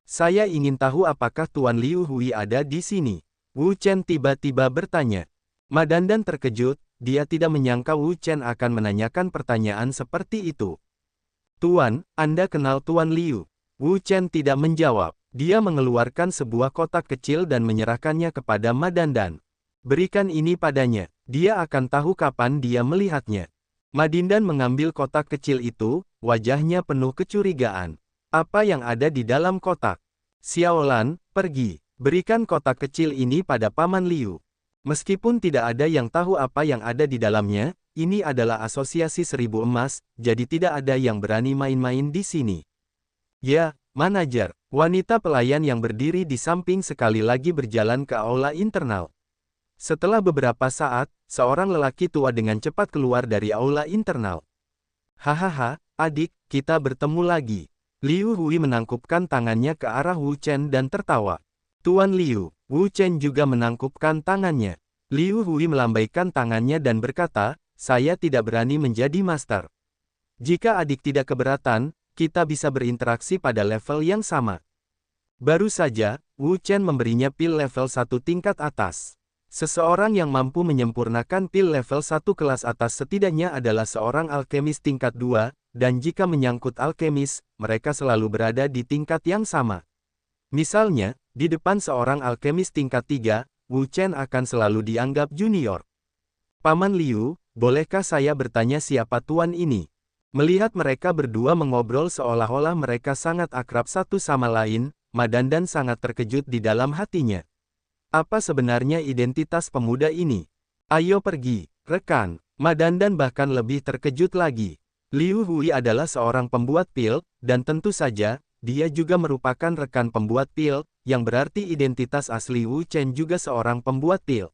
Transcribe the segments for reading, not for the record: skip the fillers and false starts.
Saya ingin tahu apakah Tuan Liu Hui ada di sini. Wu Chen tiba-tiba bertanya. Ma Dandan terkejut, dia tidak menyangka Wu Chen akan menanyakan pertanyaan seperti itu. Tuan, Anda kenal Tuan Liu? Wu Chen tidak menjawab. Dia mengeluarkan sebuah kotak kecil dan menyerahkannya kepada Ma Dandan. Berikan ini padanya, dia akan tahu kapan dia melihatnya. Ma Dandan mengambil kotak kecil itu, wajahnya penuh kecurigaan. Apa yang ada di dalam kotak? Xiaolan, pergi. Berikan kotak kecil ini pada Paman Liu. Meskipun tidak ada yang tahu apa yang ada di dalamnya, ini adalah asosiasi 1000 emas, jadi tidak ada yang berani main-main di sini. Ya, manajer, wanita pelayan yang berdiri di samping sekali lagi berjalan ke aula internal. Setelah beberapa saat, seorang lelaki tua dengan cepat keluar dari aula internal. Hahaha, adik, kita bertemu lagi. Liu Hui menangkupkan tangannya ke arah Wu Chen dan tertawa. Tuan Liu, Wu Chen juga menangkupkan tangannya. Liu Hui melambaikan tangannya dan berkata, saya tidak berani menjadi master. Jika adik tidak keberatan, kita bisa berinteraksi pada level yang sama. Baru saja, Wu Chen memberinya pil level 1 tingkat atas. Seseorang yang mampu menyempurnakan pil level 1 kelas atas setidaknya adalah seorang alkemis tingkat 2, dan jika menyangkut alkemis, mereka selalu berada di tingkat yang sama. Misalnya, di depan seorang alkemis tingkat 3, Wu Chen akan selalu dianggap junior. Paman Liu, bolehkah saya bertanya siapa tuan ini? Melihat mereka berdua mengobrol seolah-olah mereka sangat akrab satu sama lain, Ma Dandan sangat terkejut di dalam hatinya. Apa sebenarnya identitas pemuda ini? Ayo pergi, rekan. Ma Dandan bahkan lebih terkejut lagi. Liu Hui adalah seorang pembuat pil, dan tentu saja, dia juga merupakan rekan pembuat pil, yang berarti identitas asli Wu Chen juga seorang pembuat pil.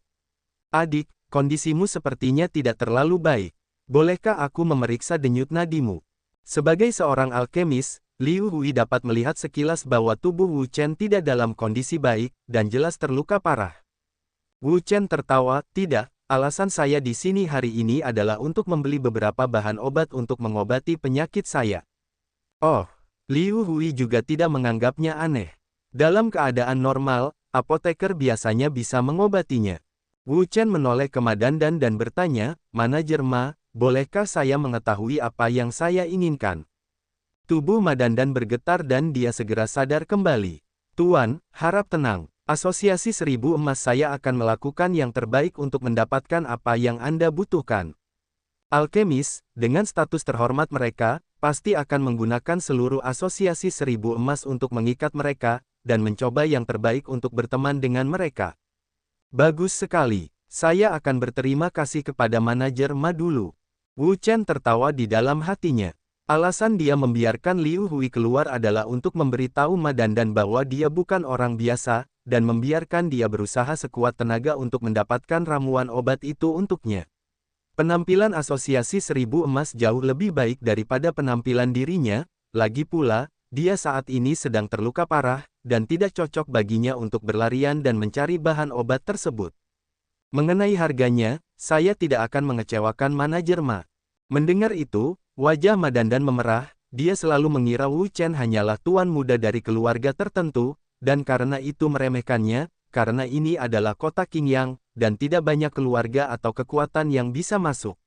Adik, kondisimu sepertinya tidak terlalu baik. Bolehkah aku memeriksa denyut nadimu? Sebagai seorang alkemis, Liu Hui dapat melihat sekilas bahwa tubuh Wu Chen tidak dalam kondisi baik, dan jelas terluka parah. Wu Chen tertawa, tidak, alasan saya di sini hari ini adalah untuk membeli beberapa bahan obat untuk mengobati penyakit saya. Oh, Liu Hui juga tidak menganggapnya aneh. Dalam keadaan normal, apoteker biasanya bisa mengobatinya. Wu Chen menoleh ke Ma Dandan dan bertanya, manajer Ma, bolehkah saya mengetahui apa yang saya inginkan? Tubuh Ma Dandan bergetar dan dia segera sadar kembali. Tuan, harap tenang. Asosiasi 1000 emas saya akan melakukan yang terbaik untuk mendapatkan apa yang Anda butuhkan. Alkemis, dengan status terhormat mereka, pasti akan menggunakan seluruh asosiasi 1000 emas untuk mengikat mereka, dan mencoba yang terbaik untuk berteman dengan mereka. Bagus sekali, saya akan berterima kasih kepada manajer Ma dulu. Wu Chen tertawa di dalam hatinya. Alasan dia membiarkan Liu Hui keluar adalah untuk memberitahu Ma Dandan bahwa dia bukan orang biasa, dan membiarkan dia berusaha sekuat tenaga untuk mendapatkan ramuan obat itu untuknya. Penampilan asosiasi 1000 emas jauh lebih baik daripada penampilan dirinya, lagi pula, dia saat ini sedang terluka parah, dan tidak cocok baginya untuk berlarian dan mencari bahan obat tersebut. Mengenai harganya, saya tidak akan mengecewakan manajer Ma. Mendengar itu, wajah Ma Dandan memerah, dia selalu mengira Wu Chen hanyalah tuan muda dari keluarga tertentu, dan karena itu meremehkannya, karena ini adalah kota Qingyang, dan tidak banyak keluarga atau kekuatan yang bisa masuk.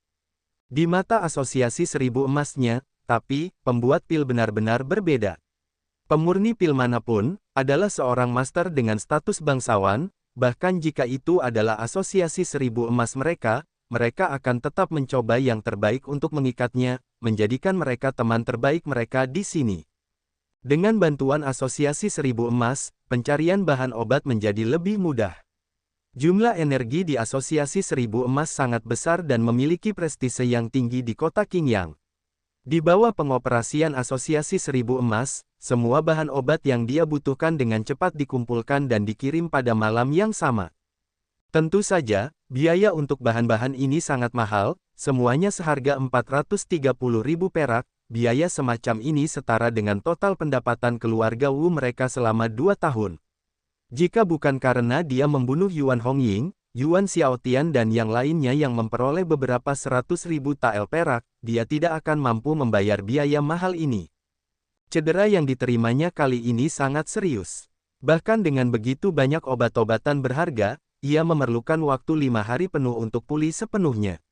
Di mata asosiasi 1000 emasnya, tapi, pembuat pil benar-benar berbeda. Pemurni pil manapun, adalah seorang master dengan status bangsawan, bahkan jika itu adalah asosiasi 1000 emas mereka, mereka akan tetap mencoba yang terbaik untuk mengikatnya, menjadikan mereka teman terbaik mereka di sini. Dengan bantuan asosiasi 1000 emas, pencarian bahan obat menjadi lebih mudah. Jumlah energi di asosiasi 1000 emas sangat besar dan memiliki prestise yang tinggi di kota Qingyang. Di bawah pengoperasian asosiasi 1000 emas, semua bahan obat yang dia butuhkan dengan cepat dikumpulkan dan dikirim pada malam yang sama. Tentu saja, biaya untuk bahan-bahan ini sangat mahal, semuanya seharga 430.000 perak. Biaya semacam ini setara dengan total pendapatan keluarga Wu mereka selama 2 tahun. Jika bukan karena dia membunuh Yuan Hongying, Yuan Xiaotian dan yang lainnya yang memperoleh beberapa 100.000 tael perak, dia tidak akan mampu membayar biaya mahal ini. Cedera yang diterimanya kali ini sangat serius. Bahkan dengan begitu banyak obat-obatan berharga, ia memerlukan waktu 5 hari penuh untuk pulih sepenuhnya.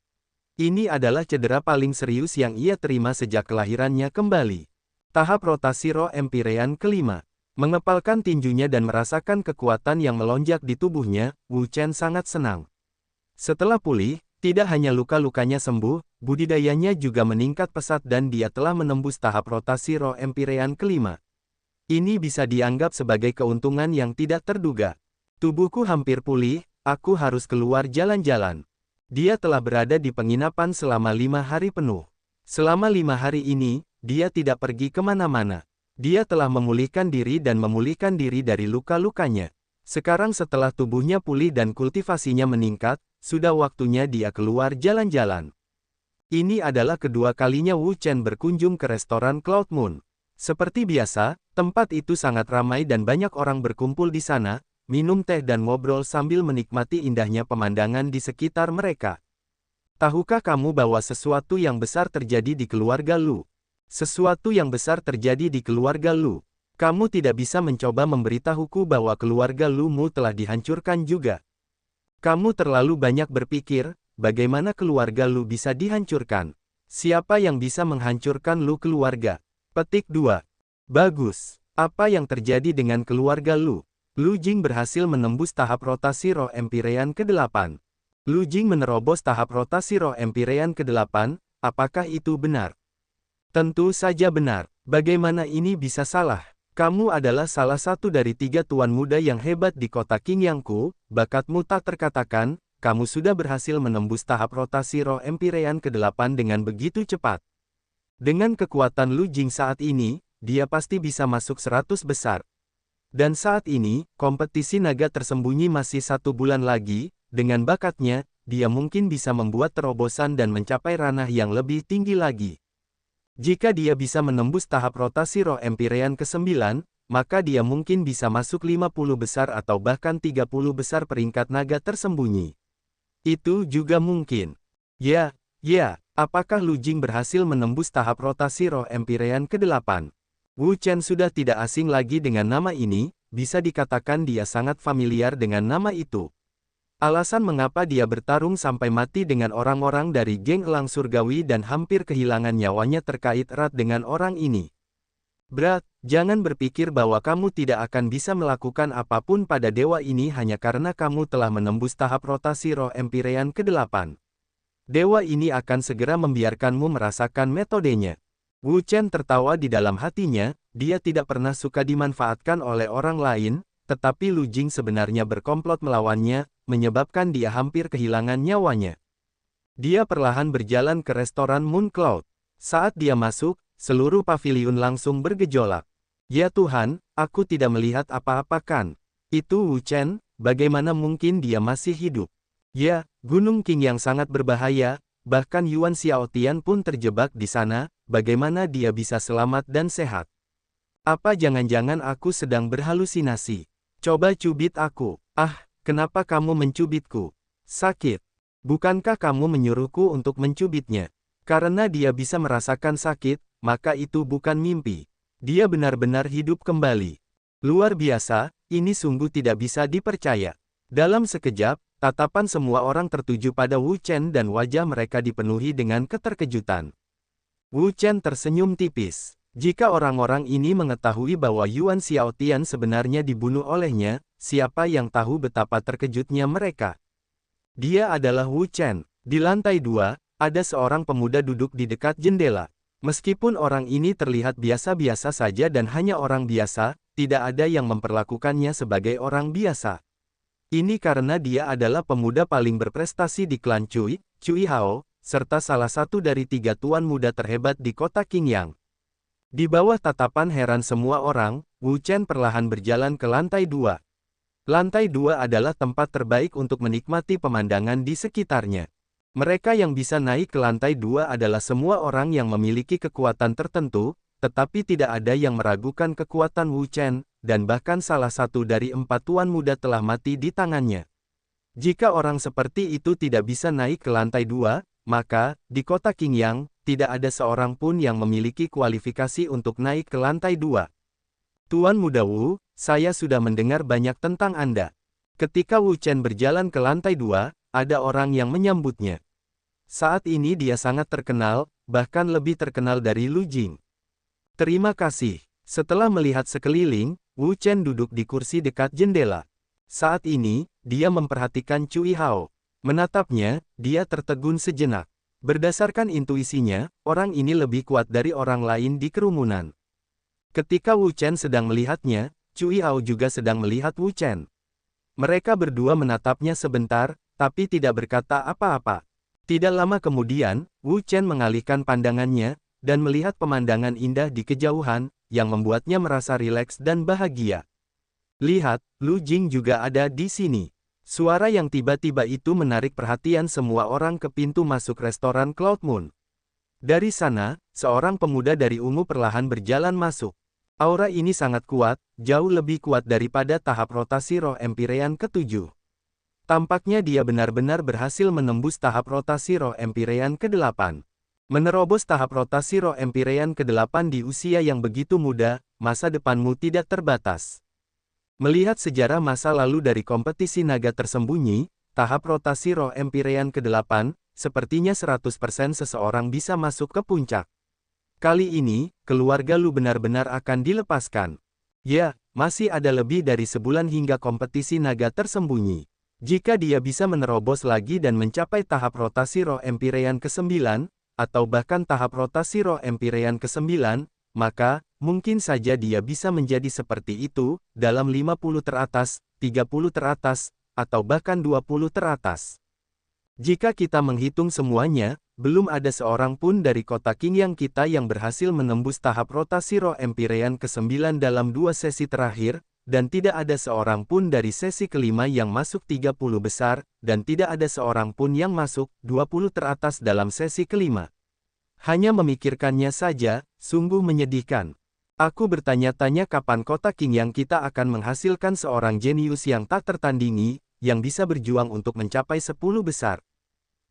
Ini adalah cedera paling serius yang ia terima sejak kelahirannya kembali. Tahap rotasi roh Empyrean kelima. Mengepalkan tinjunya dan merasakan kekuatan yang melonjak di tubuhnya, Wu Chen sangat senang. Setelah pulih, tidak hanya luka-lukanya sembuh, budidayanya juga meningkat pesat dan dia telah menembus tahap rotasi roh Empyrean kelima. Ini bisa dianggap sebagai keuntungan yang tidak terduga. Tubuhku hampir pulih, aku harus keluar jalan-jalan. Dia telah berada di penginapan selama 5 hari penuh. Selama 5 hari ini, dia tidak pergi kemana-mana. Dia telah memulihkan diri dan memulihkan diri dari luka-lukanya. Sekarang setelah tubuhnya pulih dan kultivasinya meningkat, sudah waktunya dia keluar jalan-jalan. Ini adalah kedua kalinya Wu Chen berkunjung ke restoran Cloud Moon. Seperti biasa, tempat itu sangat ramai dan banyak orang berkumpul di sana, minum teh dan ngobrol sambil menikmati indahnya pemandangan di sekitar mereka. Tahukah kamu bahwa sesuatu yang besar terjadi di keluarga Lu? Sesuatu yang besar terjadi di keluarga Lu. Kamu tidak bisa mencoba memberitahuku bahwa keluarga Lu Mu telah dihancurkan juga. Kamu terlalu banyak berpikir, bagaimana keluarga Lu bisa dihancurkan? Siapa yang bisa menghancurkan Lu keluarga? Petik 2. Bagus. Apa yang terjadi dengan keluarga Lu? Lu Jing berhasil menembus tahap rotasi roh Empyrean ke-8. Lu Jing menerobos tahap rotasi roh Empyrean ke-8, apakah itu benar? Tentu saja benar. Bagaimana ini bisa salah? Kamu adalah salah satu dari 3 tuan muda yang hebat di kota Qingyangku, bakatmu tak terkatakan, kamu sudah berhasil menembus tahap rotasi roh Empyrean ke-8 dengan begitu cepat. Dengan kekuatan Lu Jing saat ini, dia pasti bisa masuk 100 besar. Dan saat ini, kompetisi naga tersembunyi masih 1 bulan lagi, dengan bakatnya, dia mungkin bisa membuat terobosan dan mencapai ranah yang lebih tinggi lagi. Jika dia bisa menembus tahap rotasi roh Empyrean ke-9, maka dia mungkin bisa masuk 50 besar atau bahkan 30 besar peringkat naga tersembunyi. Itu juga mungkin. Ya, apakah Lu Jing berhasil menembus tahap rotasi roh Empyrean ke-8? Wu Chen sudah tidak asing lagi dengan nama ini, bisa dikatakan dia sangat familiar dengan nama itu. Alasan mengapa dia bertarung sampai mati dengan orang-orang dari geng Elang Surgawi dan hampir kehilangan nyawanya terkait erat dengan orang ini. Brat, jangan berpikir bahwa kamu tidak akan bisa melakukan apapun pada dewa ini hanya karena kamu telah menembus tahap rotasi roh Empyrean ke-8. Dewa ini akan segera membiarkanmu merasakan metodenya. Wu Chen tertawa di dalam hatinya, dia tidak pernah suka dimanfaatkan oleh orang lain, tetapi Lu Jing sebenarnya berkomplot melawannya, menyebabkan dia hampir kehilangan nyawanya. Dia perlahan berjalan ke restoran Moon Cloud. Saat dia masuk, seluruh paviliun langsung bergejolak. Ya Tuhan, aku tidak melihat apa-apa kan? Itu Wu Chen, bagaimana mungkin dia masih hidup? Ya, Gunung Qing yang sangat berbahaya, bahkan Yuan Xiaotian pun terjebak di sana, bagaimana dia bisa selamat dan sehat? Apa jangan-jangan aku sedang berhalusinasi? Coba cubit aku. Ah, kenapa kamu mencubitku? Sakit. Bukankah kamu menyuruhku untuk mencubitnya? Karena dia bisa merasakan sakit, maka itu bukan mimpi. Dia benar-benar hidup kembali. Luar biasa, ini sungguh tidak bisa dipercaya. Dalam sekejap, tatapan semua orang tertuju pada Wu Chen dan wajah mereka dipenuhi dengan keterkejutan. Wu Chen tersenyum tipis. Jika orang-orang ini mengetahui bahwa Yuan Xiaotian sebenarnya dibunuh olehnya, siapa yang tahu betapa terkejutnya mereka? Dia adalah Wu Chen. Di lantai 2, ada seorang pemuda duduk di dekat jendela. Meskipun orang ini terlihat biasa-biasa saja dan hanya orang biasa, tidak ada yang memperlakukannya sebagai orang biasa. Ini karena dia adalah pemuda paling berprestasi di klan Cui Hao, serta salah satu dari 3 tuan muda terhebat di kota Qingyang. Di bawah tatapan heran semua orang, Wu Chen perlahan berjalan ke lantai 2. Lantai 2 adalah tempat terbaik untuk menikmati pemandangan di sekitarnya. Mereka yang bisa naik ke lantai 2 adalah semua orang yang memiliki kekuatan tertentu, tetapi tidak ada yang meragukan kekuatan Wu Chen, dan bahkan salah satu dari 4 tuan muda telah mati di tangannya. Jika orang seperti itu tidak bisa naik ke lantai 2, maka, di kota Qingyang, tidak ada seorang pun yang memiliki kualifikasi untuk naik ke lantai 2. Tuan Muda Wu, saya sudah mendengar banyak tentang Anda. Ketika Wu Chen berjalan ke lantai 2, ada orang yang menyambutnya. Saat ini dia sangat terkenal, bahkan lebih terkenal dari Lu Jing. Terima kasih. Setelah melihat sekeliling, Wu Chen duduk di kursi dekat jendela. Saat ini, dia memperhatikan Cui Hao. Menatapnya, dia tertegun sejenak. Berdasarkan intuisinya, orang ini lebih kuat dari orang lain di kerumunan. Ketika Wu Chen sedang melihatnya, Cui Hao juga sedang melihat Wu Chen. Mereka berdua menatapnya sebentar, tapi tidak berkata apa-apa. Tidak lama kemudian, Wu Chen mengalihkan pandangannya, dan melihat pemandangan indah di kejauhan, yang membuatnya merasa rileks dan bahagia. Lihat, Lu Jing juga ada di sini. Suara yang tiba-tiba itu menarik perhatian semua orang ke pintu masuk restoran Cloud Moon. Dari sana, seorang pemuda dari ungu perlahan berjalan masuk. Aura ini sangat kuat, jauh lebih kuat daripada tahap rotasi roh Empyrean ke-7. Tampaknya dia benar-benar berhasil menembus tahap rotasi roh Empyrean ke-8. Menerobos tahap rotasi roh Empyrean ke-8 di usia yang begitu muda, masa depanmu tidak terbatas. Melihat sejarah masa lalu dari kompetisi naga tersembunyi, tahap rotasi roh Empyrean ke-8, sepertinya 100% seseorang bisa masuk ke puncak. Kali ini, keluarga Lu benar-benar akan dilepaskan. Ya, masih ada lebih dari sebulan hingga kompetisi naga tersembunyi. Jika dia bisa menerobos lagi dan mencapai tahap rotasi roh Empyrean ke-9, atau bahkan tahap rotasi roh Empyrean ke-9, maka, mungkin saja dia bisa menjadi seperti itu, dalam 50 teratas, 30 teratas, atau bahkan 20 teratas. Jika kita menghitung semuanya, belum ada seorang pun dari kota Qingyang kita yang berhasil menembus tahap rotasi roh Empyrean ke-9 dalam 2 sesi terakhir, dan tidak ada seorang pun dari sesi kelima yang masuk 30 besar, dan tidak ada seorang pun yang masuk 20 teratas dalam sesi kelima. Hanya memikirkannya saja, sungguh menyedihkan. Aku bertanya-tanya kapan kota Qingyang kita akan menghasilkan seorang jenius yang tak tertandingi, yang bisa berjuang untuk mencapai 10 besar.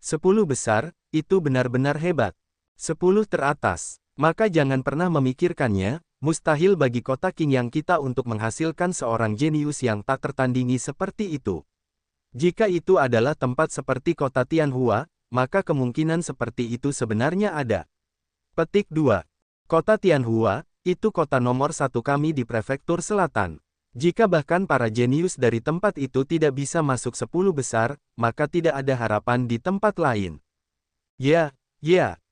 10 besar, itu benar-benar hebat. 10 teratas, maka jangan pernah memikirkannya, mustahil bagi kota Qingyang kita untuk menghasilkan seorang jenius yang tak tertandingi seperti itu. Jika itu adalah tempat seperti kota Tianhua, maka kemungkinan seperti itu sebenarnya ada. Petik 2. Kota Tianhua, itu kota nomor 1 kami di prefektur selatan. Jika bahkan para jenius dari tempat itu tidak bisa masuk 10 besar, maka tidak ada harapan di tempat lain. Ya,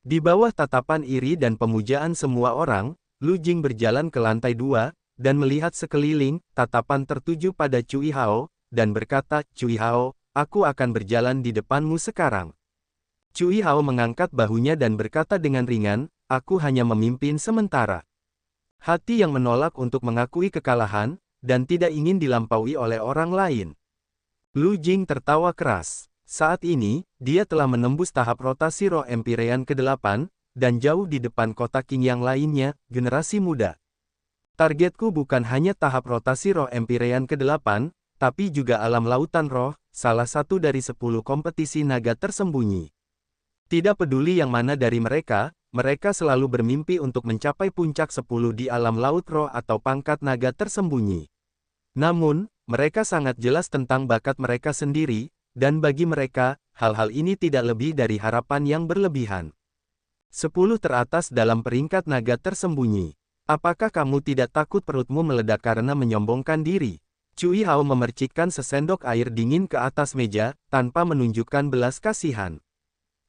di bawah tatapan iri dan pemujaan semua orang, Lu Jing berjalan ke lantai 2, dan melihat sekeliling, tatapan tertuju pada Cui Hao, dan berkata, Cui Hao, aku akan berjalan di depanmu sekarang. Cui Hao mengangkat bahunya dan berkata dengan ringan, aku hanya memimpin sementara. Hati yang menolak untuk mengakui kekalahan, dan tidak ingin dilampaui oleh orang lain. Lu Jing tertawa keras. Saat ini, dia telah menembus tahap rotasi roh Empyrean ke-8, dan jauh di depan kota Qingyang lainnya, generasi muda. Targetku bukan hanya tahap rotasi roh Empyrean ke-8, tapi juga alam lautan roh, salah satu dari 10 kompetisi naga tersembunyi. Tidak peduli yang mana dari mereka selalu bermimpi untuk mencapai puncak 10 di alam laut roh atau pangkat naga tersembunyi. Namun, mereka sangat jelas tentang bakat mereka sendiri, dan bagi mereka, hal-hal ini tidak lebih dari harapan yang berlebihan. 10 teratas dalam peringkat naga tersembunyi. Apakah kamu tidak takut perutmu meledak karena menyombongkan diri? Cui Hao memercikkan sesendok air dingin ke atas meja, tanpa menunjukkan belas kasihan.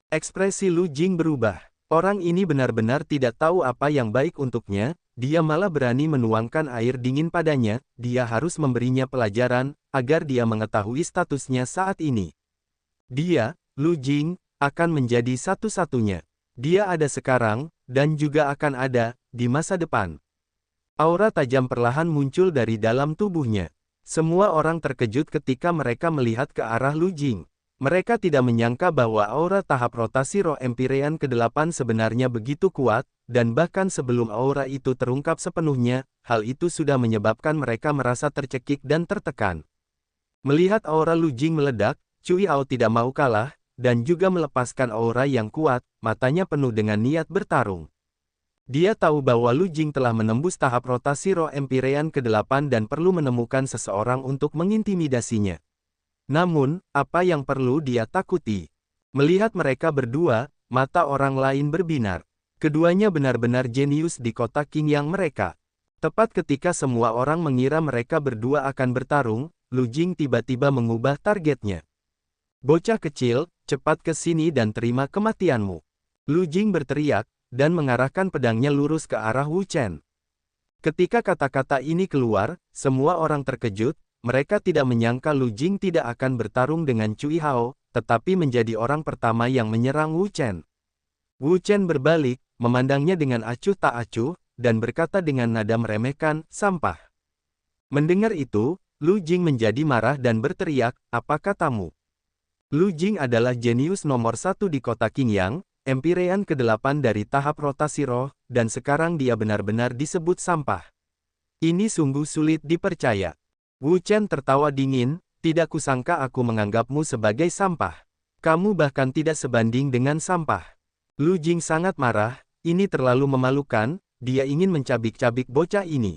Ekspresi Lu Jing berubah. Orang ini benar-benar tidak tahu apa yang baik untuknya, dia malah berani menuangkan air dingin padanya, dia harus memberinya pelajaran, agar dia mengetahui statusnya saat ini. Dia, Lu Jing, akan menjadi satu-satunya. Dia ada sekarang, dan juga akan ada, di masa depan. Aura tajam perlahan muncul dari dalam tubuhnya. Semua orang terkejut ketika mereka melihat ke arah Lu Jing. Mereka tidak menyangka bahwa aura tahap rotasi roh Empyrean ke-8 sebenarnya begitu kuat, dan bahkan sebelum aura itu terungkap sepenuhnya, hal itu sudah menyebabkan mereka merasa tercekik dan tertekan. Melihat aura Lu Jing meledak, Cui Hao tidak mau kalah, dan juga melepaskan aura yang kuat, matanya penuh dengan niat bertarung. Dia tahu bahwa Lu Jing telah menembus tahap rotasi roh Empyrean ke-8 dan perlu menemukan seseorang untuk mengintimidasinya. Namun, apa yang perlu dia takuti? Melihat mereka berdua, mata orang lain berbinar. Keduanya benar-benar jenius di kota Qingyang mereka. Tepat ketika semua orang mengira mereka berdua akan bertarung, Lu Jing tiba-tiba mengubah targetnya. "Bocah kecil, cepat ke sini dan terima kematianmu." Lu Jing berteriak, dan mengarahkan pedangnya lurus ke arah Wu Chen. Ketika kata-kata ini keluar, semua orang terkejut, mereka tidak menyangka Lu Jing tidak akan bertarung dengan Cui Hao, tetapi menjadi orang pertama yang menyerang Wu Chen. Wu Chen berbalik, memandangnya dengan acuh tak acuh, dan berkata dengan nada meremehkan, "Sampah." Mendengar itu, Lu Jing menjadi marah dan berteriak, "Apa katamu?" Lu Jing adalah jenius nomor 1 di kota Qingyang, Empyrean ke-8 dari tahap rotasi roh, dan sekarang dia benar-benar disebut sampah. Ini sungguh sulit dipercaya. Wu Chen tertawa dingin, "Tidak kusangka aku menganggapmu sebagai sampah. Kamu bahkan tidak sebanding dengan sampah." Lu Jing sangat marah, ini terlalu memalukan, dia ingin mencabik-cabik bocah ini.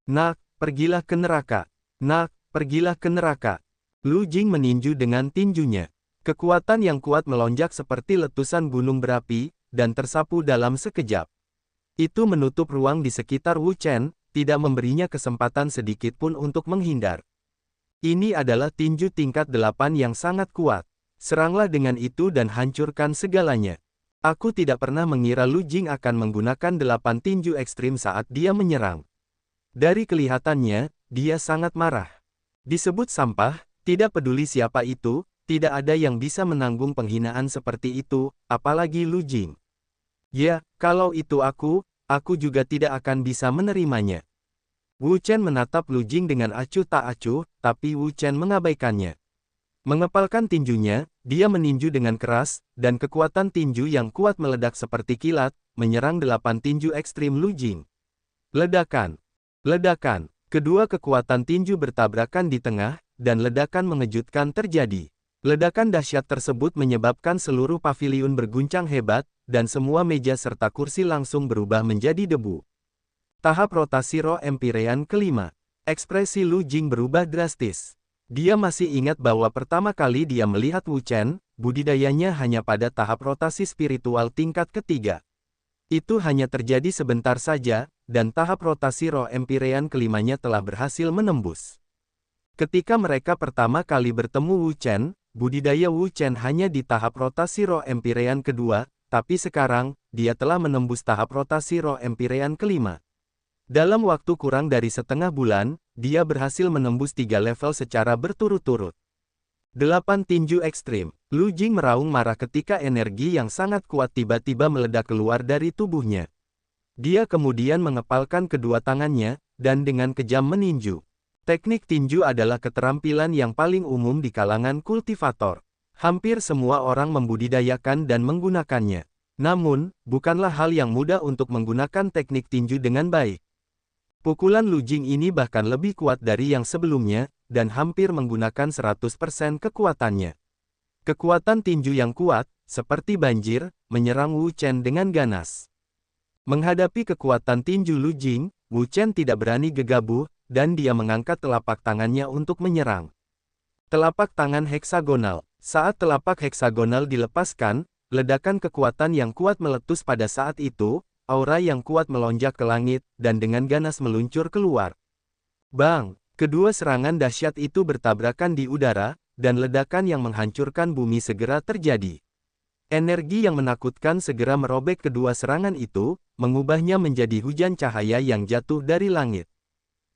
"Nak, pergilah ke neraka. Nak, pergilah ke neraka." Lu Jing meninju dengan tinjunya. Kekuatan yang kuat melonjak seperti letusan gunung berapi, dan tersapu dalam sekejap. Itu menutup ruang di sekitar Wu Chen, tidak memberinya kesempatan sedikit pun untuk menghindar. Ini adalah tinju tingkat 8 yang sangat kuat. Seranglah dengan itu dan hancurkan segalanya. Aku tidak pernah mengira Lu Jing akan menggunakan 8 tinju ekstrim saat dia menyerang. Dari kelihatannya, dia sangat marah. Disebut sampah, tidak peduli siapa itu, tidak ada yang bisa menanggung penghinaan seperti itu, apalagi Lu Jing. Ya, kalau itu aku juga tidak akan bisa menerimanya. Wu Chen menatap Lu Jing dengan acuh tak acuh, tapi Wu Chen mengabaikannya. Mengepalkan tinjunya, dia meninju dengan keras, dan kekuatan tinju yang kuat meledak seperti kilat, menyerang 8 tinju ekstrim Lu Jing. Ledakan. Ledakan. Kedua kekuatan tinju bertabrakan di tengah, dan ledakan mengejutkan terjadi. Ledakan dahsyat tersebut menyebabkan seluruh paviliun berguncang hebat, dan semua meja serta kursi langsung berubah menjadi debu. Tahap rotasi roh Empyrean ke-5. Ekspresi Lu Jing berubah drastis. Dia masih ingat bahwa pertama kali dia melihat Wu Chen, budidayanya hanya pada tahap rotasi spiritual tingkat ketiga. Itu hanya terjadi sebentar saja, dan tahap rotasi roh Empyrean ke-5-nya telah berhasil menembus. Ketika mereka pertama kali bertemu Wu Chen, budidaya Wu Chen hanya di tahap rotasi roh Empyrean kedua, tapi sekarang, dia telah menembus tahap rotasi roh Empyrean ke-5. Dalam waktu kurang dari setengah bulan, dia berhasil menembus 3 level secara berturut-turut. 8 tinju ekstrim. Lu Jing meraung marah ketika energi yang sangat kuat tiba-tiba meledak keluar dari tubuhnya. Dia kemudian mengepalkan kedua tangannya, dan dengan kejam meninju. Teknik tinju adalah keterampilan yang paling umum di kalangan kultivator. Hampir semua orang membudidayakan dan menggunakannya. Namun, bukanlah hal yang mudah untuk menggunakan teknik tinju dengan baik. Pukulan Lu Jing ini bahkan lebih kuat dari yang sebelumnya, dan hampir menggunakan 100% kekuatannya. Kekuatan tinju yang kuat, seperti banjir, menyerang Wu Chen dengan ganas. Menghadapi kekuatan tinju Lu Jing, Wu Chen tidak berani gegabah, dan dia mengangkat telapak tangannya untuk menyerang. Telapak tangan heksagonal. Saat telapak heksagonal dilepaskan, ledakan kekuatan yang kuat meletus pada saat itu, aura yang kuat melonjak ke langit, dan dengan ganas meluncur keluar. Bang! Kedua serangan dahsyat itu bertabrakan di udara, dan ledakan yang menghancurkan bumi segera terjadi. Energi yang menakutkan segera merobek kedua serangan itu, mengubahnya menjadi hujan cahaya yang jatuh dari langit.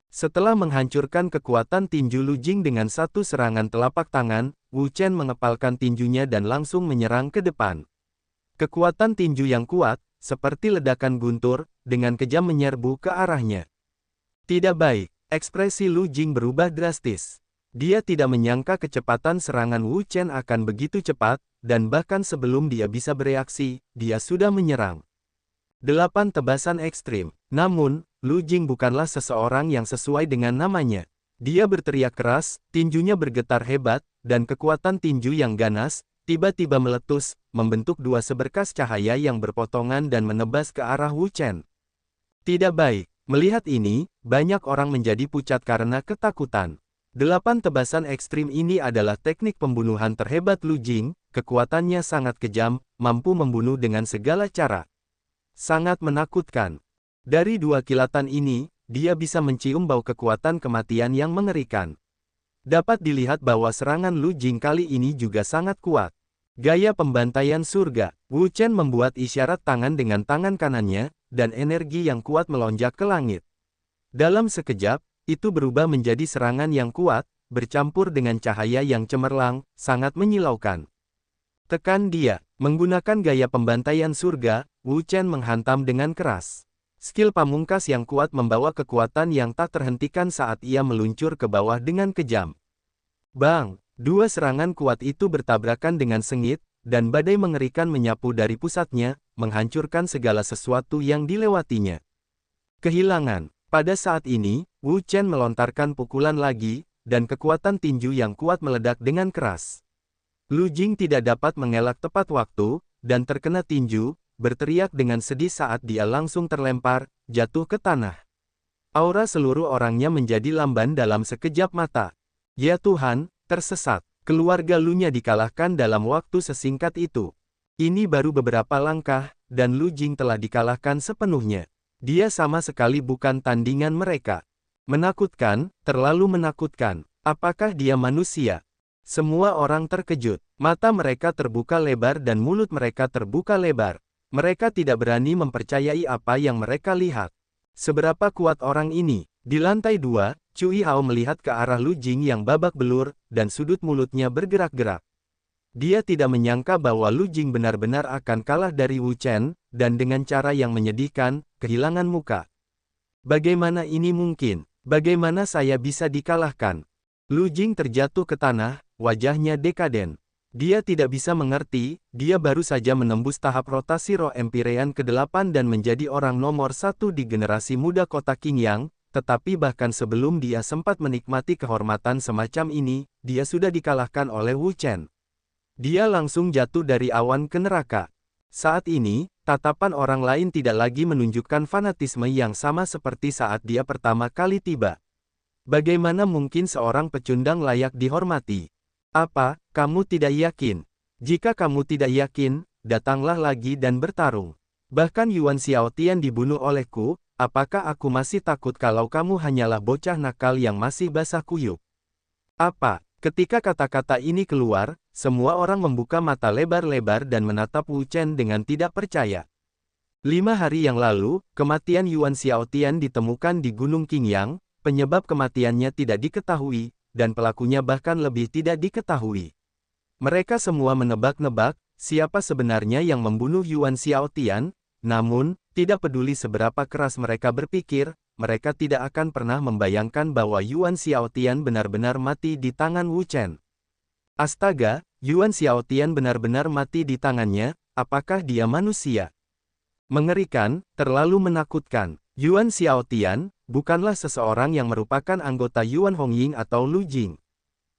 Setelah menghancurkan kekuatan tinju Lu Jing dengan satu serangan telapak tangan, Wu Chen mengepalkan tinjunya dan langsung menyerang ke depan. Kekuatan tinju yang kuat, seperti ledakan guntur, dengan kejam menyerbu ke arahnya. Tidak baik, ekspresi Lu Jing berubah drastis. Dia tidak menyangka kecepatan serangan Wu Chen akan begitu cepat, dan bahkan sebelum dia bisa bereaksi, dia sudah menyerang. 8 tebasan ekstrim. Namun, Lu Jing bukanlah seseorang yang sesuai dengan namanya. Dia berteriak keras, tinjunya bergetar hebat, dan kekuatan tinju yang ganas, tiba-tiba meletus, membentuk dua seberkas cahaya yang berpotongan dan menebas ke arah Wu Chen. Tidak baik. Melihat ini, banyak orang menjadi pucat karena ketakutan. 8 tebasan ekstrim ini adalah teknik pembunuhan terhebat Lu Jing, kekuatannya sangat kejam, mampu membunuh dengan segala cara. Sangat menakutkan. Dari dua kilatan ini, dia bisa mencium bau kekuatan kematian yang mengerikan. Dapat dilihat bahwa serangan Lu Jing kali ini juga sangat kuat. Gaya pembantaian surga. Wu Chen membuat isyarat tangan dengan tangan kanannya, dan energi yang kuat melonjak ke langit. Dalam sekejap, itu berubah menjadi serangan yang kuat, bercampur dengan cahaya yang cemerlang, sangat menyilaukan. Tekan dia. Menggunakan gaya pembantaian surga, Wu Chen menghantam dengan keras. Skill pamungkas yang kuat membawa kekuatan yang tak terhentikan saat ia meluncur ke bawah dengan kejam. Bang! Dua serangan kuat itu bertabrakan dengan sengit, dan badai mengerikan menyapu dari pusatnya, menghancurkan segala sesuatu yang dilewatinya. Kehilangan. Pada saat ini, Wu Chen melontarkan pukulan lagi, dan kekuatan tinju yang kuat meledak dengan keras. Lu Jing tidak dapat mengelak tepat waktu, dan terkena tinju, berteriak dengan sedih saat dia langsung terlempar, jatuh ke tanah. Aura seluruh orangnya menjadi lamban dalam sekejap mata. Ya Tuhan, tersesat. Keluarga Lu-nya dikalahkan dalam waktu sesingkat itu. Ini baru beberapa langkah, dan Lu Jing telah dikalahkan sepenuhnya. Dia sama sekali bukan tandingan mereka. Menakutkan, terlalu menakutkan. Apakah dia manusia? Semua orang terkejut. Mata mereka terbuka lebar dan mulut mereka terbuka lebar. Mereka tidak berani mempercayai apa yang mereka lihat. Seberapa kuat orang ini? Di lantai 2, Cui Hao melihat ke arah Lu Jing yang babak belur, dan sudut mulutnya bergerak-gerak. Dia tidak menyangka bahwa Lu Jing benar-benar akan kalah dari Wu Chen, dan dengan cara yang menyedihkan, kehilangan muka. Bagaimana ini mungkin? Bagaimana saya bisa dikalahkan? Lu Jing terjatuh ke tanah, wajahnya dekaden. Dia tidak bisa mengerti, dia baru saja menembus tahap rotasi roh Empyrean ke-8 dan menjadi orang nomor 1 di generasi muda kota Qingyang, tetapi bahkan sebelum dia sempat menikmati kehormatan semacam ini, dia sudah dikalahkan oleh Wu Chen. Dia langsung jatuh dari awan ke neraka. Saat ini, tatapan orang lain tidak lagi menunjukkan fanatisme yang sama seperti saat dia pertama kali tiba. Bagaimana mungkin seorang pecundang layak dihormati? Apa, kamu tidak yakin? Jika kamu tidak yakin, datanglah lagi dan bertarung. Bahkan Yuan Xiaotian dibunuh olehku, apakah aku masih takut kalau kamu hanyalah bocah nakal yang masih basah kuyup? Apa? Ketika kata-kata ini keluar, semua orang membuka mata lebar-lebar dan menatap Wu Chen dengan tidak percaya. 5 hari yang lalu, kematian Yuan Xiaotian ditemukan di Gunung Qingyang, penyebab kematiannya tidak diketahui, dan pelakunya bahkan lebih tidak diketahui. Mereka semua menebak-nebak, siapa sebenarnya yang membunuh Yuan Xiaotian, namun, tidak peduli seberapa keras mereka berpikir, mereka tidak akan pernah membayangkan bahwa Yuan Xiaotian benar-benar mati di tangan Wu Chen. Astaga, Yuan Xiaotian benar-benar mati di tangannya, apakah dia manusia? Mengerikan, terlalu menakutkan. Yuan Xiaotian bukanlah seseorang yang merupakan anggota Yuan Hongying atau Lu Jing.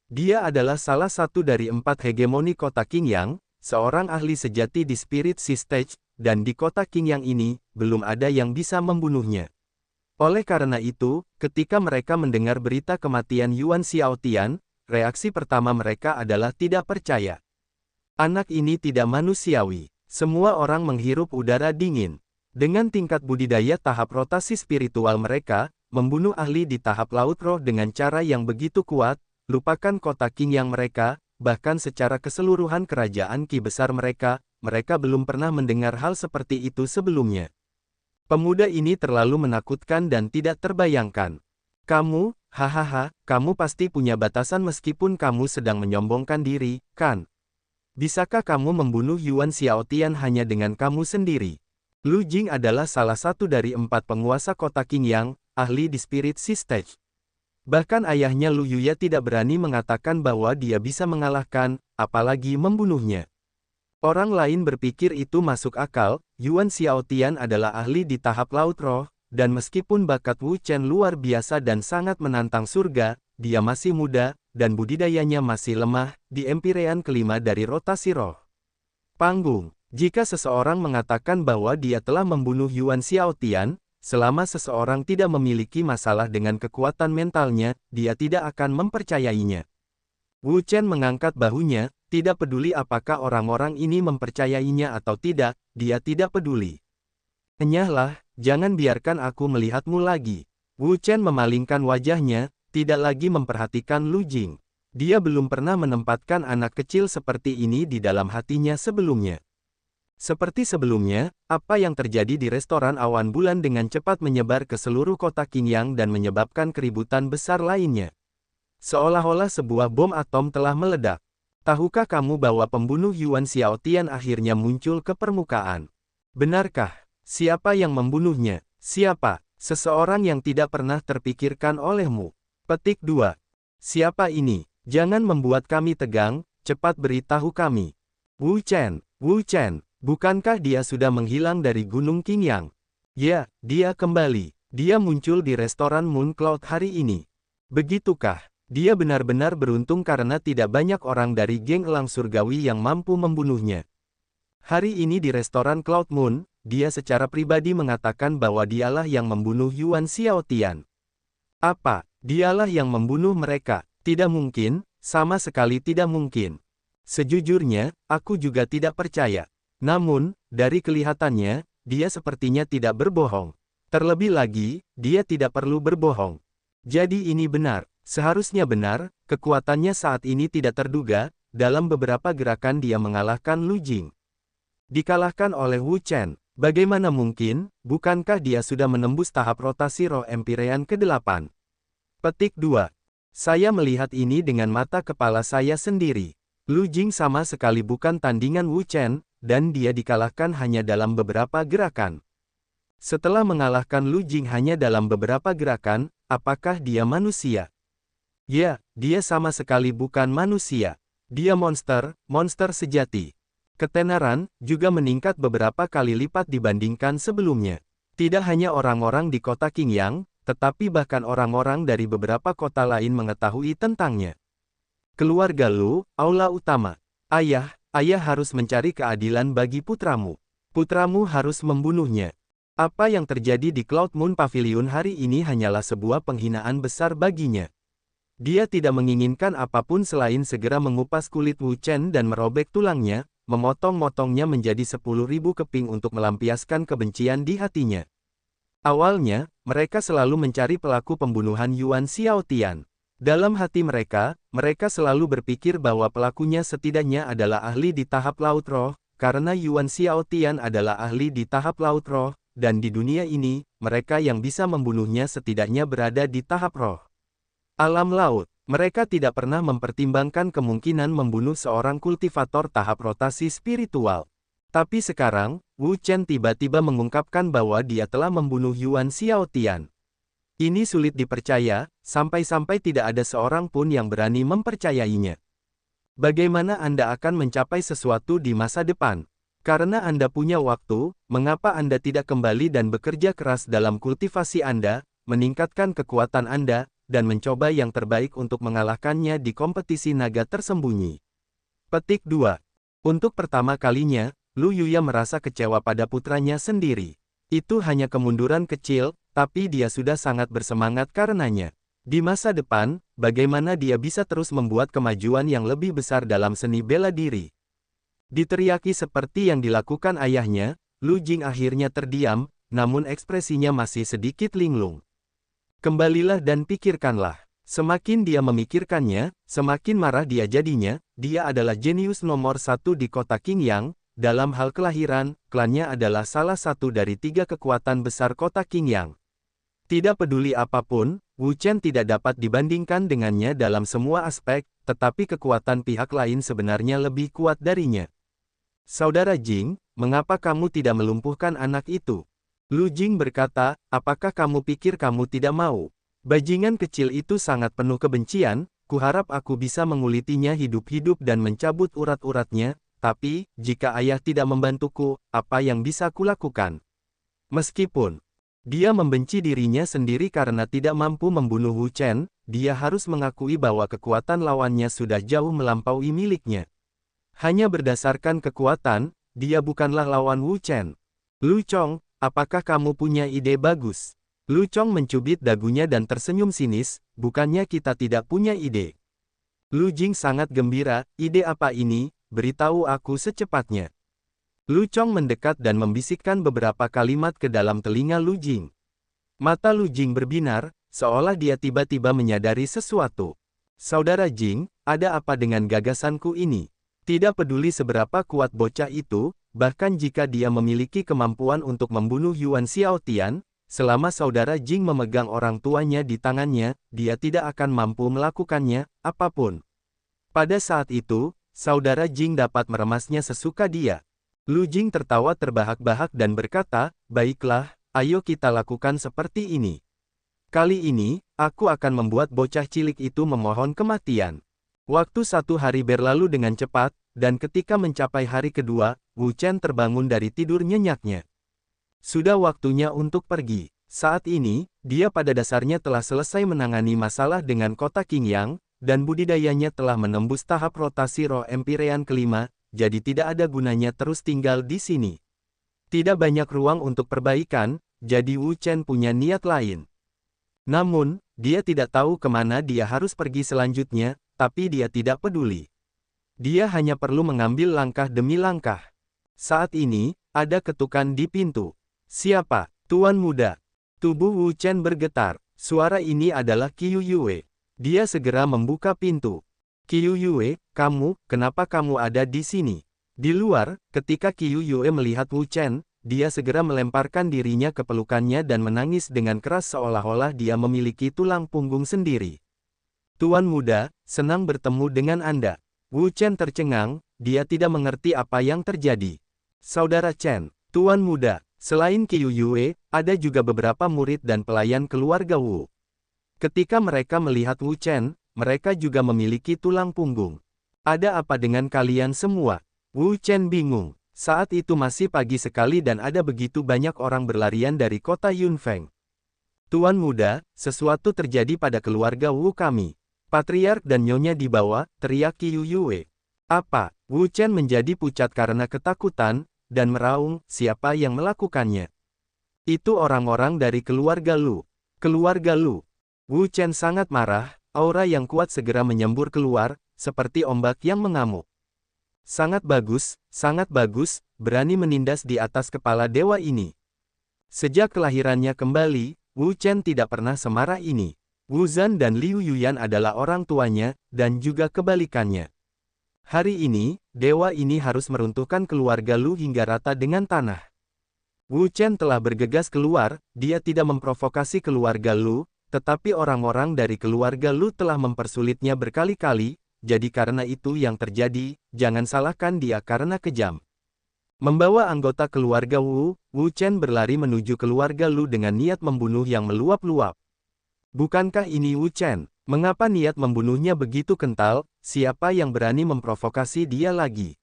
Dia adalah salah satu dari 4 hegemoni kota Qingyang, seorang ahli sejati di Spirit Sea Stage, dan di kota Qingyang ini, belum ada yang bisa membunuhnya. Oleh karena itu, ketika mereka mendengar berita kematian Yuan Xiaotian, reaksi pertama mereka adalah tidak percaya. Anak ini tidak manusiawi. Semua orang menghirup udara dingin. Dengan tingkat budidaya tahap rotasi spiritual mereka, membunuh ahli di tahap laut roh dengan cara yang begitu kuat, lupakan kota Qingyang mereka, bahkan secara keseluruhan kerajaan Qi besar mereka belum pernah mendengar hal seperti itu sebelumnya. Pemuda ini terlalu menakutkan dan tidak terbayangkan. Kamu, hahaha, kamu pasti punya batasan meskipun kamu sedang menyombongkan diri, kan? Bisakah kamu membunuh Yuan Xiaotian hanya dengan kamu sendiri? Lu Jing adalah salah satu dari 4 penguasa kota Qingyang, ahli di Spirit Sea Stage. Bahkan ayahnya Lu Yuya tidak berani mengatakan bahwa dia bisa mengalahkan, apalagi membunuhnya. Orang lain berpikir itu masuk akal, Yuan Xiaotian adalah ahli di tahap laut roh, dan meskipun bakat Wu Chen luar biasa dan sangat menantang surga, dia masih muda, dan budidayanya masih lemah, di empirean kelima dari rotasi roh. Panggung. Jika seseorang mengatakan bahwa dia telah membunuh Yuan Xiaotian, selama seseorang tidak memiliki masalah dengan kekuatan mentalnya, dia tidak akan mempercayainya. Wu Chen mengangkat bahunya, tidak peduli apakah orang-orang ini mempercayainya atau tidak, dia tidak peduli. Enyahlah, jangan biarkan aku melihatmu lagi. Wu Chen memalingkan wajahnya, tidak lagi memperhatikan Lu Jing. Dia belum pernah menempatkan anak kecil seperti ini di dalam hatinya sebelumnya. Seperti sebelumnya, apa yang terjadi di restoran awan bulan dengan cepat menyebar ke seluruh kota Qingyang dan menyebabkan keributan besar lainnya. Seolah-olah sebuah bom atom telah meledak. Tahukah kamu bahwa pembunuh Yuan Xiaotian akhirnya muncul ke permukaan? Benarkah? Siapa yang membunuhnya? Siapa? Seseorang yang tidak pernah terpikirkan olehmu. Petik 2. Siapa ini? Jangan membuat kami tegang, cepat beritahu kami. Wu Chen. Bukankah dia sudah menghilang dari Gunung Qingyang? Ya, dia kembali. Dia muncul di restoran Moon Cloud hari ini. Begitukah? Dia benar-benar beruntung karena tidak banyak orang dari geng elang surgawi yang mampu membunuhnya. Hari ini di restoran Cloud Moon, dia secara pribadi mengatakan bahwa dialah yang membunuh Yuan Xiaotian. Apa? Dialah yang membunuh mereka? Tidak mungkin, sama sekali tidak mungkin. Sejujurnya, aku juga tidak percaya. Namun, dari kelihatannya, dia sepertinya tidak berbohong. Terlebih lagi, dia tidak perlu berbohong. Jadi ini benar, seharusnya benar, kekuatannya saat ini tidak terduga, dalam beberapa gerakan dia mengalahkan Lu Jing. Dikalahkan oleh Wu Chen, bagaimana mungkin, bukankah dia sudah menembus tahap rotasi roh empirean ke-8? Petik 2. Saya melihat ini dengan mata kepala saya sendiri. Lu Jing sama sekali bukan tandingan Wu Chen, dan dia dikalahkan hanya dalam beberapa gerakan. Setelah mengalahkan Lu Jing hanya dalam beberapa gerakan, apakah dia manusia? Ya, dia sama sekali bukan manusia. Dia monster sejati. Ketenaran juga meningkat beberapa kali lipat dibandingkan sebelumnya. Tidak hanya orang-orang di kota Qingyang, tetapi bahkan orang-orang dari beberapa kota lain mengetahui tentangnya. Keluarga Lu, aula utama. Ayah harus mencari keadilan bagi putramu. Putramu harus membunuhnya. Apa yang terjadi di Cloud Moon Pavilion hari ini hanyalah sebuah penghinaan besar baginya. Dia tidak menginginkan apapun selain segera mengupas kulit Wu Chen dan merobek tulangnya, memotong-motongnya menjadi 10.000 keping untuk melampiaskan kebencian di hatinya. Awalnya, mereka selalu mencari pelaku pembunuhan Yuan Xiaotian. Dalam hati mereka selalu berpikir bahwa pelakunya setidaknya adalah ahli di tahap laut roh, karena Yuan Xiaotian adalah ahli di tahap laut roh, dan di dunia ini, mereka yang bisa membunuhnya setidaknya berada di tahap roh. Alam laut, mereka tidak pernah mempertimbangkan kemungkinan membunuh seorang kultivator tahap rotasi spiritual. Tapi sekarang, Wu Chen tiba-tiba mengungkapkan bahwa dia telah membunuh Yuan Xiaotian. Ini sulit dipercaya, sampai-sampai tidak ada seorang pun yang berani mempercayainya. Bagaimana Anda akan mencapai sesuatu di masa depan? Karena Anda punya waktu, mengapa Anda tidak kembali dan bekerja keras dalam kultivasi Anda, meningkatkan kekuatan Anda, dan mencoba yang terbaik untuk mengalahkannya di kompetisi naga tersembunyi? Petik 2. Untuk pertama kalinya, Lu Yuya merasa kecewa pada putranya sendiri. Itu hanya kemunduran kecil, tapi dia sudah sangat bersemangat karenanya. Di masa depan, bagaimana dia bisa terus membuat kemajuan yang lebih besar dalam seni bela diri? Diteriaki seperti yang dilakukan ayahnya, Lu Jing akhirnya terdiam, namun ekspresinya masih sedikit linglung. Kembalilah dan pikirkanlah. Semakin dia memikirkannya, semakin marah dia jadinya. Dia adalah jenius nomor 1 di kota Qingyang. Dalam hal kelahiran, klannya adalah salah satu dari 3 kekuatan besar kota Qingyang. Tidak peduli apapun, Wu Chen tidak dapat dibandingkan dengannya dalam semua aspek, tetapi kekuatan pihak lain sebenarnya lebih kuat darinya. Saudara Jing, mengapa kamu tidak melumpuhkan anak itu? Lu Jing berkata, apakah kamu pikir kamu tidak mau? Bajingan kecil itu sangat penuh kebencian, kuharap aku bisa mengulitinya hidup-hidup dan mencabut urat-uratnya, tapi, jika ayah tidak membantuku, apa yang bisa kulakukan? Meskipun dia membenci dirinya sendiri karena tidak mampu membunuh Wu Chen, dia harus mengakui bahwa kekuatan lawannya sudah jauh melampaui miliknya. Hanya berdasarkan kekuatan, dia bukanlah lawan Wu Chen. Lu Chong, apakah kamu punya ide bagus? Lu Chong mencubit dagunya dan tersenyum sinis, bukannya kita tidak punya ide. Lu Jing sangat gembira, ide apa ini, beritahu aku secepatnya. Lu Chong mendekat dan membisikkan beberapa kalimat ke dalam telinga Lu Jing. Mata Lu Jing berbinar, seolah dia tiba-tiba menyadari sesuatu. Saudara Jing, ada apa dengan gagasanku ini? Tidak peduli seberapa kuat bocah itu, bahkan jika dia memiliki kemampuan untuk membunuh Yuan Xiaotian, selama saudara Jing memegang orang tuanya di tangannya, dia tidak akan mampu melakukannya, apapun. Pada saat itu, saudara Jing dapat meremasnya sesuka dia. Lu Jing tertawa terbahak-bahak dan berkata, baiklah, ayo kita lakukan seperti ini. Kali ini, aku akan membuat bocah cilik itu memohon kematian. Waktu 1 hari berlalu dengan cepat, dan ketika mencapai hari kedua, Wu Chen terbangun dari tidur nyenyaknya. Sudah waktunya untuk pergi. Saat ini, dia pada dasarnya telah selesai menangani masalah dengan kota Qingyang, dan budidayanya telah menembus tahap rotasi roh Empyrean kelima, jadi tidak ada gunanya terus tinggal di sini. Tidak banyak ruang untuk perbaikan, jadi Wu Chen punya niat lain. Namun, dia tidak tahu kemana dia harus pergi selanjutnya, tapi dia tidak peduli. Dia hanya perlu mengambil langkah demi langkah. Saat ini, ada ketukan di pintu. Siapa? Tuan muda. Tubuh Wu Chen bergetar. Suara ini adalah Qiu Yue. Dia segera membuka pintu. Qiu Yue, kamu, kenapa kamu ada di sini? Di luar, ketika Qiu Yue melihat Wu Chen, dia segera melemparkan dirinya ke pelukannya dan menangis dengan keras seolah-olah dia memiliki tulang punggung sendiri. Tuan muda, senang bertemu dengan Anda. Wu Chen tercengang, dia tidak mengerti apa yang terjadi. Saudara Chen, Tuan muda, selain Qiu Yue, ada juga beberapa murid dan pelayan keluarga Wu. Ketika mereka melihat Wu Chen, mereka juga memiliki tulang punggung. Ada apa dengan kalian semua? Wu Chen bingung. Saat itu masih pagi sekali dan ada begitu banyak orang berlarian dari kota Yunfeng. Tuan muda, sesuatu terjadi pada keluarga Wu kami. Patriark dan Nyonya dibawa, teriak Qiu Yue. Apa? Wu Chen menjadi pucat karena ketakutan, dan meraung, siapa yang melakukannya? Itu orang-orang dari keluarga Lu. Keluarga Lu. Wu Chen sangat marah, aura yang kuat segera menyembur keluar, seperti ombak yang mengamuk. Sangat bagus, berani menindas di atas kepala dewa ini. Sejak kelahirannya kembali, Wu Chen tidak pernah semarah ini. Wu Zhan dan Liu Yuyan adalah orang tuanya, dan juga kebalikannya. Hari ini, dewa ini harus meruntuhkan keluarga Lu hingga rata dengan tanah. Wu Chen telah bergegas keluar, dia tidak memprovokasi keluarga Lu, tetapi orang-orang dari keluarga Lu telah mempersulitnya berkali-kali, jadi karena itu yang terjadi, jangan salahkan dia karena kejam. Membawa anggota keluarga Wu, Wu Chen berlari menuju keluarga Lu dengan niat membunuh yang meluap-luap. Bukankah ini Wu Chen? Mengapa niat membunuhnya begitu kental? Siapa yang berani memprovokasi dia lagi?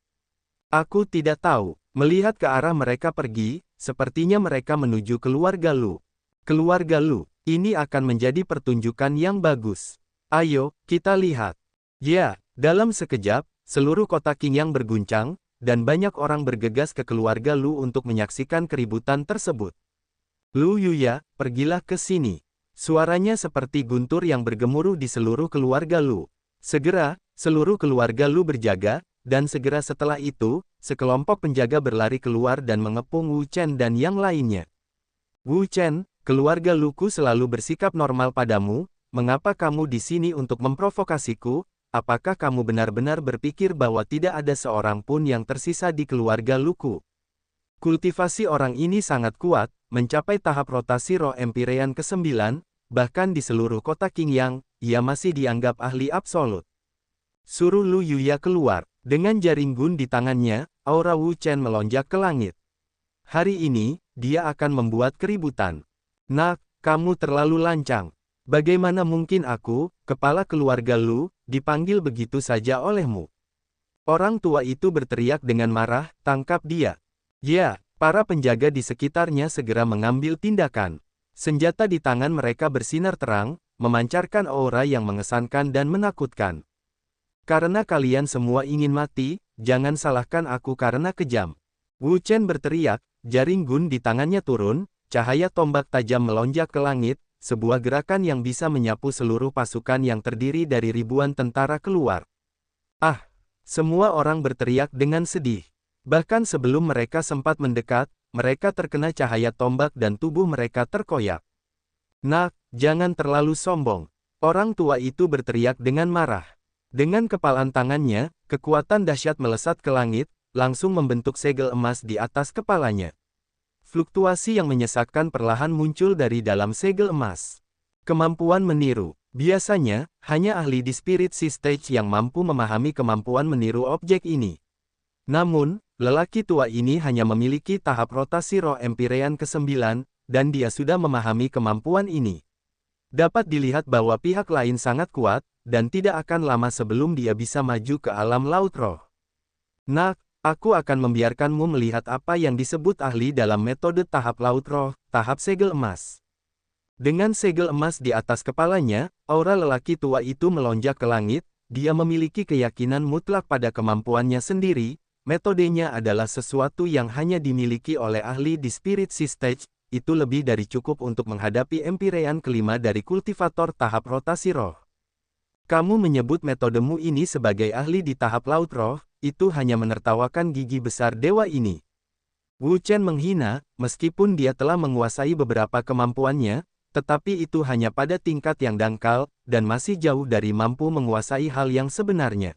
Aku tidak tahu. Melihat ke arah mereka pergi, sepertinya mereka menuju keluarga Lu. Keluarga Lu, ini akan menjadi pertunjukan yang bagus. Ayo, kita lihat. Ya, dalam sekejap, seluruh kota Qingyang berguncang, dan banyak orang bergegas ke keluarga Lu untuk menyaksikan keributan tersebut. Lu Yuya, pergilah ke sini. Suaranya seperti guntur yang bergemuruh di seluruh keluarga Lu. Segera, seluruh keluarga Lu berjaga, dan segera setelah itu, sekelompok penjaga berlari keluar dan mengepung Wu Chen dan yang lainnya. Wu Chen, keluarga Luku selalu bersikap normal padamu, mengapa kamu di sini untuk memprovokasiku? Apakah kamu benar-benar berpikir bahwa tidak ada seorang pun yang tersisa di keluarga Luku? Kultivasi orang ini sangat kuat, mencapai tahap rotasi roh Empyrean ke-9, bahkan di seluruh kota Qingyang, ia masih dianggap ahli absolut. Suruh Lu Yuya keluar. Dengan jaring gun di tangannya, aura Wu Chen melonjak ke langit. Hari ini, dia akan membuat keributan. Nak, kamu terlalu lancang. Bagaimana mungkin aku, kepala keluarga Lu, dipanggil begitu saja olehmu? Orang tua itu berteriak dengan marah, tangkap dia. Ya, para penjaga di sekitarnya segera mengambil tindakan. Senjata di tangan mereka bersinar terang, memancarkan aura yang mengesankan dan menakutkan. Karena kalian semua ingin mati, jangan salahkan aku karena kejam. Wu Chen berteriak, jaring gun di tangannya turun, cahaya tombak tajam melonjak ke langit, sebuah gerakan yang bisa menyapu seluruh pasukan yang terdiri dari ribuan tentara keluar. Ah! Semua orang berteriak dengan sedih. Bahkan sebelum mereka sempat mendekat, mereka terkena cahaya tombak dan tubuh mereka terkoyak. Nak, jangan terlalu sombong. Orang tua itu berteriak dengan marah. Dengan kepalan tangannya, kekuatan dahsyat melesat ke langit, langsung membentuk segel emas di atas kepalanya. Fluktuasi yang menyesatkan perlahan muncul dari dalam segel emas. Kemampuan meniru. Biasanya, hanya ahli di Spirit Sea Stage yang mampu memahami kemampuan meniru objek ini. Namun, lelaki tua ini hanya memiliki tahap rotasi roh Empyrean ke-9, dan dia sudah memahami kemampuan ini. Dapat dilihat bahwa pihak lain sangat kuat, dan tidak akan lama sebelum dia bisa maju ke alam laut roh. Nak, aku akan membiarkanmu melihat apa yang disebut ahli dalam metode tahap laut roh, tahap segel emas. Dengan segel emas di atas kepalanya, aura lelaki tua itu melonjak ke langit, dia memiliki keyakinan mutlak pada kemampuannya sendiri, metodenya adalah sesuatu yang hanya dimiliki oleh ahli di Spirit Sea Stage, itu lebih dari cukup untuk menghadapi Empyrean kelima dari kultivator tahap rotasi roh. Kamu menyebut metodemu ini sebagai ahli di tahap laut roh, itu hanya menertawakan gigi besar dewa ini. Wu Chen menghina, meskipun dia telah menguasai beberapa kemampuannya, tetapi itu hanya pada tingkat yang dangkal, dan masih jauh dari mampu menguasai hal yang sebenarnya.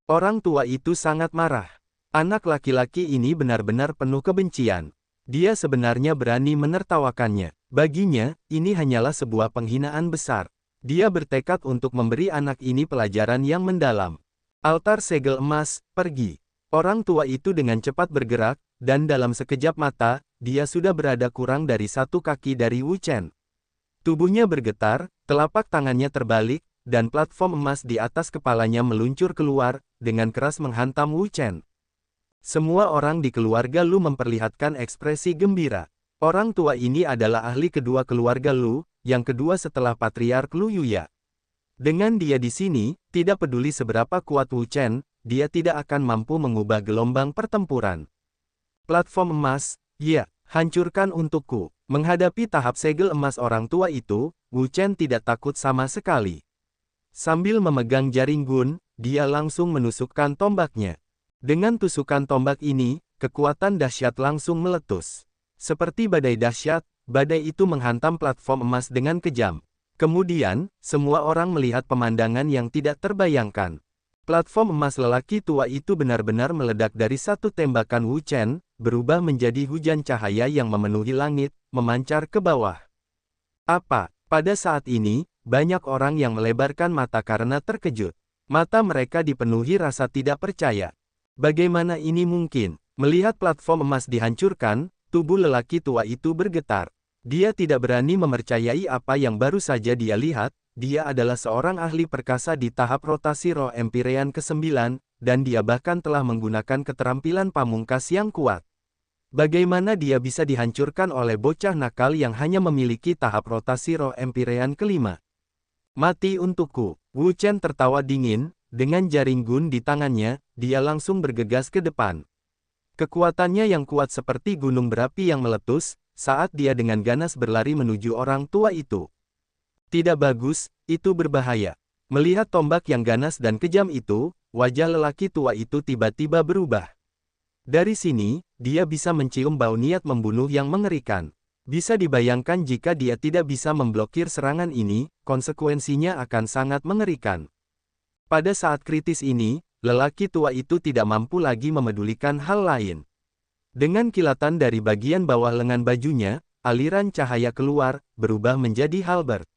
Orang tua itu sangat marah. Anak laki-laki ini benar-benar penuh kebencian. Dia sebenarnya berani menertawakannya. Baginya, ini hanyalah sebuah penghinaan besar. Dia bertekad untuk memberi anak ini pelajaran yang mendalam. Altar segel emas, pergi. Orang tua itu dengan cepat bergerak, dan dalam sekejap mata, dia sudah berada kurang dari 1 kaki dari Wu Chen. Tubuhnya bergetar, telapak tangannya terbalik, dan platform emas di atas kepalanya meluncur keluar, dengan keras menghantam Wu Chen. Semua orang di keluarga Lu memperlihatkan ekspresi gembira. Orang tua ini adalah ahli kedua keluarga Lu, yang kedua setelah Patriark Lu Yuya. Dengan dia di sini, tidak peduli seberapa kuat Wu Chen, dia tidak akan mampu mengubah gelombang pertempuran. Platform emas, ya, hancurkan untukku. Menghadapi tahap segel emas orang tua itu, Wu Chen tidak takut sama sekali. Sambil memegang jaring gun, dia langsung menusukkan tombaknya. Dengan tusukan tombak ini, kekuatan dahsyat langsung meletus. Seperti badai dahsyat, badai itu menghantam platform emas dengan kejam. Kemudian, semua orang melihat pemandangan yang tidak terbayangkan. Platform emas lelaki tua itu benar-benar meledak dari satu tembakan Wu Chen, berubah menjadi hujan cahaya yang memenuhi langit, memancar ke bawah. Apa? Pada saat ini, banyak orang yang melebarkan mata karena terkejut. Mata mereka dipenuhi rasa tidak percaya. Bagaimana ini mungkin? Melihat platform emas dihancurkan, tubuh lelaki tua itu bergetar. Dia tidak berani mempercayai apa yang baru saja dia lihat. Dia adalah seorang ahli perkasa di tahap rotasi roh Empyrean ke-9, dan dia bahkan telah menggunakan keterampilan pamungkas yang kuat. Bagaimana dia bisa dihancurkan oleh bocah nakal yang hanya memiliki tahap rotasi roh Empyrean ke-5? Mati untukku. Wu Chen tertawa dingin, dengan jaring gun di tangannya, dia langsung bergegas ke depan. Kekuatannya yang kuat seperti gunung berapi yang meletus, saat dia dengan ganas berlari menuju orang tua itu. Tidak bagus, itu berbahaya. Melihat tombak yang ganas dan kejam itu, wajah lelaki tua itu tiba-tiba berubah. Dari sini, dia bisa mencium bau niat membunuh yang mengerikan. Bisa dibayangkan jika dia tidak bisa memblokir serangan ini, konsekuensinya akan sangat mengerikan. Pada saat kritis ini, lelaki tua itu tidak mampu lagi memedulikan hal lain. Dengan kilatan dari bagian bawah lengan bajunya, aliran cahaya keluar, berubah menjadi halberd.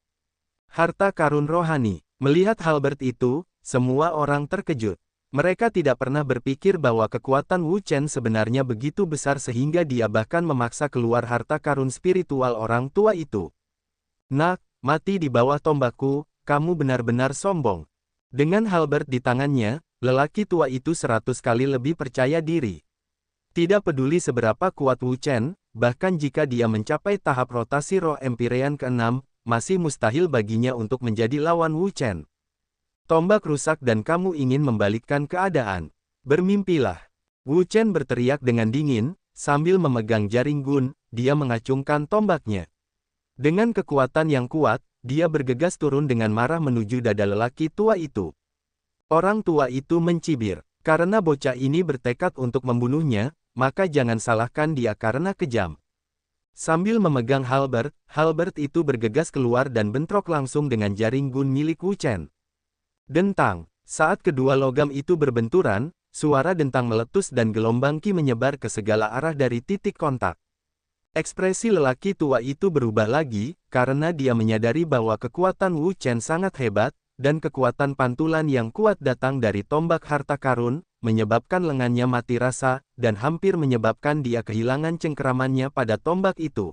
Harta karun rohani. Melihat halberd itu, semua orang terkejut. Mereka tidak pernah berpikir bahwa kekuatan Wu Chen sebenarnya begitu besar sehingga dia bahkan memaksa keluar harta karun spiritual orang tua itu. Nak, mati di bawah tombakku, kamu benar-benar sombong. Dengan halberd di tangannya, lelaki tua itu 100 kali lebih percaya diri. Tidak peduli seberapa kuat Wu Chen, bahkan jika dia mencapai tahap rotasi roh Empyrean ke-6, masih mustahil baginya untuk menjadi lawan Wu Chen. Tombak rusak dan kamu ingin membalikkan keadaan. Bermimpilah. Wu Chen berteriak dengan dingin, sambil memegang jaring gun, dia mengacungkan tombaknya. Dengan kekuatan yang kuat, dia bergegas turun dengan marah menuju dada lelaki tua itu. Orang tua itu mencibir. Karena bocah ini bertekad untuk membunuhnya, maka jangan salahkan dia karena kejam. Sambil memegang halberd, halberd itu bergegas keluar dan bentrok langsung dengan jaring gun milik Wu Chen. Dentang. Saat kedua logam itu berbenturan, suara dentang meletus dan gelombang ki menyebar ke segala arah dari titik kontak. Ekspresi lelaki tua itu berubah lagi, karena dia menyadari bahwa kekuatan Wu Chen sangat hebat, dan kekuatan pantulan yang kuat datang dari tombak harta karun, menyebabkan lengannya mati rasa, dan hampir menyebabkan dia kehilangan cengkeramannya pada tombak itu.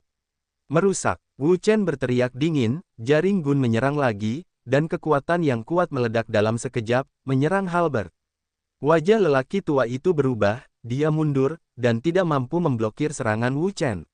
Merusak. Wu Chen berteriak dingin, jaring gun menyerang lagi, dan kekuatan yang kuat meledak dalam sekejap, menyerang halberd. Wajah lelaki tua itu berubah, dia mundur, dan tidak mampu memblokir serangan Wu Chen.